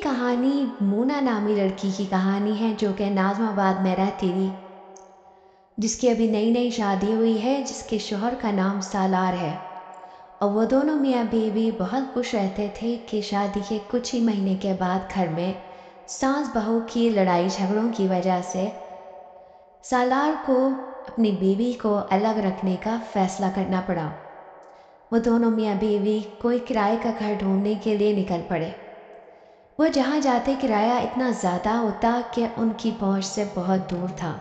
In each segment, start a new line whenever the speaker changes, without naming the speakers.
کہانی مونا نامی لڑکی کی کہانی ہے جو کہ ناظم آباد میں رہتی تھی، جس کی ابھی نئی نئی شادی ہوئی ہے، جس کے شوہر کا نام سالار ہے، اور وہ دونوں میاں بیوی بہت خوش رہتے تھے کہ شادی کے کچھ ہی مہینے کے بعد گھر میں ساس بہو کی لڑائی جھگڑوں کی وجہ سے سالار کو اپنی بیوی کو الگ رکھنے کا فیصلہ کرنا پڑا۔ وہ دونوں میاں بیوی کوئی کرائے کا گھر ڈھونڈنے کے لیے نکل پڑے۔ وہ جہاں جاتے کرایہ اتنا زیادہ ہوتا کہ ان کی پہنچ سے بہت دور تھا۔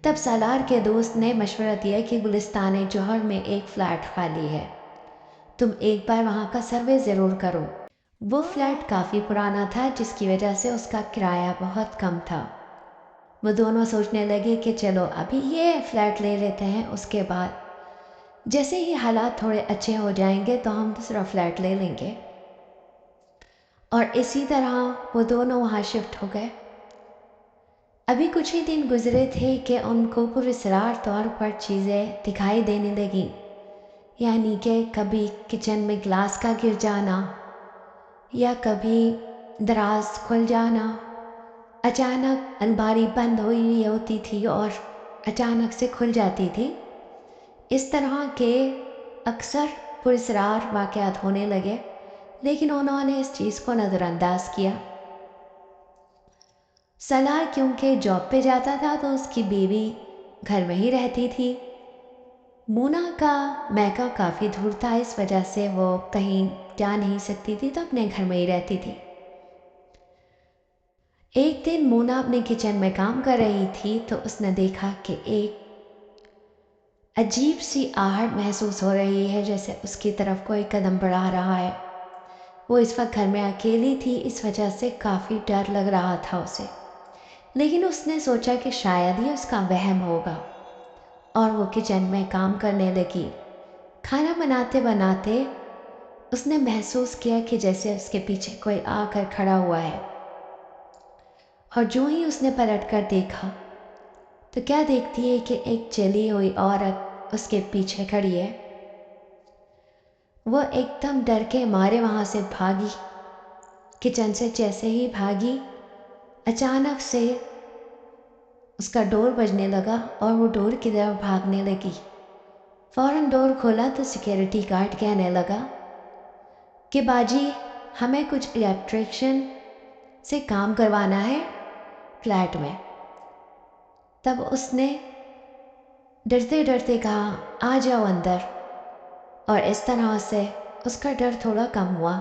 تب سالار کے دوست نے مشورہ دیا کہ گلستان جوہر میں ایک فلیٹ خالی ہے، تم ایک بار وہاں کا سروے ضرور کرو۔ وہ فلیٹ کافی پرانا تھا، جس کی وجہ سے اس کا کرایہ بہت کم تھا۔ وہ دونوں سوچنے لگے کہ چلو ابھی یہ فلیٹ لے لیتے ہیں، اس کے بعد جیسے ہی حالات تھوڑے اچھے ہو جائیں گے تو ہم دوسرا فلیٹ لے لیں گے۔ اور اسی طرح وہ دونوں وہاں شفٹ ہو گئے۔ ابھی کچھ ہی دن گزرے تھے کہ ان کو پراسرار طور پر چیزیں دکھائی دینے لگیں، یعنی کہ کبھی کچن میں گلاس کا گر جانا، یا کبھی دراز کھل جانا، اچانک الماری بند ہوئی ہوتی تھی اور اچانک سے کھل جاتی تھی۔ اس طرح کے اکثر پراسرار واقعات ہونے لگے، لیکن انہوں نے اس چیز کو نظر انداز کیا۔ سالار کیونکہ جاب پہ جاتا تھا تو اس کی بیوی گھر میں ہی رہتی تھی۔ مونا کا میکہ کافی دور تھا، اس وجہ سے وہ کہیں جا نہیں سکتی تھی تو اپنے گھر میں ہی رہتی تھی۔ ایک دن مونا اپنے کچن میں کام کر رہی تھی تو اس نے دیکھا کہ ایک عجیب سی آہٹ محسوس ہو رہی ہے، جیسے اس کی طرف کوئی قدم بڑھا رہا ہے۔ وہ اس وقت گھر میں اکیلی تھی، اس وجہ سے کافی ڈر لگ رہا تھا اسے، لیکن اس نے سوچا کہ شاید یہ اس کا وہم ہوگا، اور وہ کچن میں کام کرنے لگی۔ کھانا بناتے بناتے اس نے محسوس کیا کہ جیسے اس کے پیچھے کوئی آ کر کھڑا ہوا ہے، اور جو ہی اس نے پلٹ کر دیکھا تو کیا دیکھتی ہے کہ ایک جلی ہوئی عورت اس کے پیچھے کھڑی ہے۔ وہ ایک دم ڈر کے مارے وہاں سے بھاگی۔ کچن سے جیسے ہی بھاگی، اچانک سے اس کا ڈور بجنے لگا اور وہ ڈور کی طرف بھاگنے لگی۔ فوراً ڈور کھولا تو سیکیورٹی گارڈ کہنے لگا کہ باجی ہمیں کچھ الیکٹریشین سے کام کروانا ہے فلیٹ میں۔ تب اس نے ڈرتے ڈرتے کہا آ جاؤ اندر، اور اس طرح سے اس کا ڈر تھوڑا کم ہوا،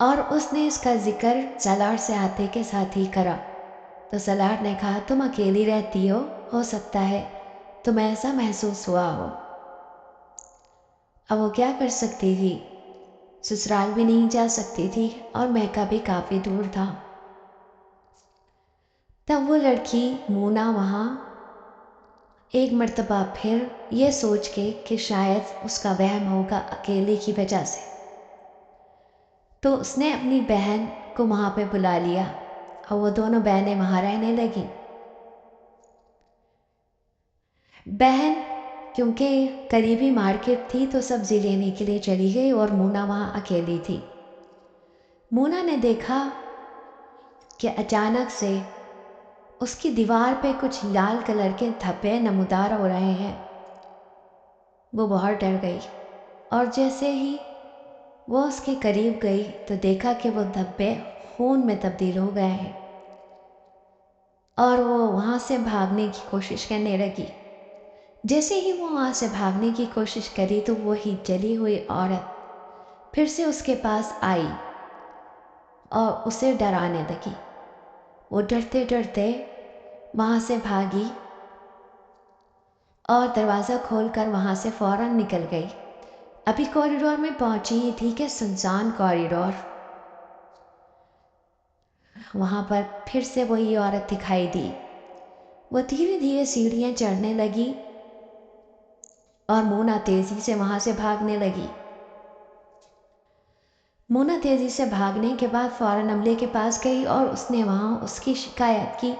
اور اس نے اس کا ذکر سالار سے آتے کے ساتھ ہی کرا۔ تو سالار نے کہا تم اکیلی رہتی ہو سکتا ہے تمہیں ایسا محسوس ہوا ہو۔ اب وہ کیا کر سکتی تھی، سسرال بھی نہیں جا سکتی تھی اور میکہ بھی کافی دور تھا۔ تب وہ لڑکی مونا وہاں ایک مرتبہ پھر یہ سوچ کے کہ شاید اس کا وہم ہوگا اکیلے کی وجہ سے، تو اس نے اپنی بہن کو وہاں پہ بلا لیا اور وہ دونوں بہنیں وہاں رہنے لگیں۔ بہن کیونکہ قریبی مارکیٹ تھی تو سبزی لینے کے لیے چلی گئی اور مونا وہاں اکیلی تھی۔ مونا نے دیکھا کہ اچانک سے اس کی دیوار پہ کچھ لال کلر کے دھبے نمودار ہو رہے ہیں۔ وہ بہت ڈر گئی، اور جیسے ہی وہ اس کے قریب گئی تو دیکھا کہ وہ دھبے خون میں تبدیل ہو گئے ہیں، اور وہ وہاں سے بھاگنے کی کوشش کرنے لگی۔ جیسے ہی وہ وہاں سے بھاگنے کی کوشش کری تو وہی جلی ہوئی عورت پھر سے اس کے پاس آئی اور اسے ڈرانے لگی۔ وہ ڈرتے ڈرتے وہاں سے بھاگی اور دروازہ کھول کر وہاں سے فوراً نکل گئی۔ ابھی کوریڈور میں پہنچی ہی تھی کہ سنسان کوریڈور، وہاں پر پھر سے وہی عورت دکھائی دی۔ وہ دھیرے دھیرے سیڑھیاں چڑھنے لگی اور مونا تیزی سے وہاں سے بھاگنے لگی۔ مونا تیزی سے بھاگنے کے بعد فوراً عملے کے پاس گئی اور اس نے وہاں اس کی شکایت کی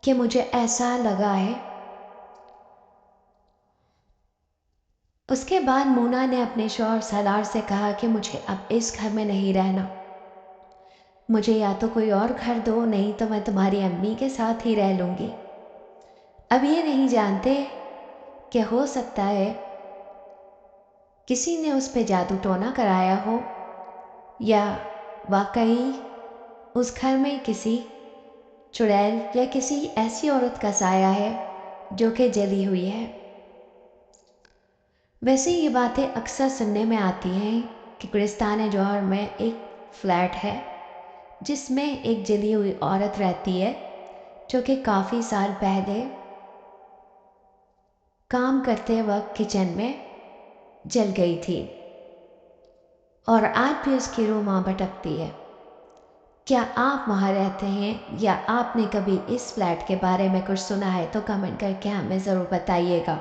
کہ مجھے ایسا لگا ہے اس کے بعد مونا نے اپنے شوہر سالار سے کہا کہ مجھے اب اس گھر میں نہیں رہنا، مجھے یا تو کوئی اور گھر دو، نہیں تو میں تمہاری امی کے ساتھ ہی رہ لوں گی۔ اب یہ نہیں جانتے کہ ہو سکتا ہے کسی نے اس پہ جادو ٹونا کرایا ہو، یا واقعی اس گھر میں کسی چڑیل یا کسی ایسی عورت کا سایہ ہے جو کہ جلی ہوئی ہے۔ ویسے یہ باتیں اکثر سننے میں آتی ہیں کہ گلستان جوہر میں ایک فلیٹ ہے جس میں ایک جلی ہوئی عورت رہتی ہے جو کہ کافی سال پہلے کام کرتے وقت کچن میں جل گئی تھی، اور آج بھی اس کی روح وہاں بھٹکتی ہے۔ کیا آپ وہاں رہتے ہیں یا آپ نے کبھی اس فلیٹ کے بارے میں کچھ سنا ہے تو کمنٹ کر کے ہمیں ضرور بتائیے گا۔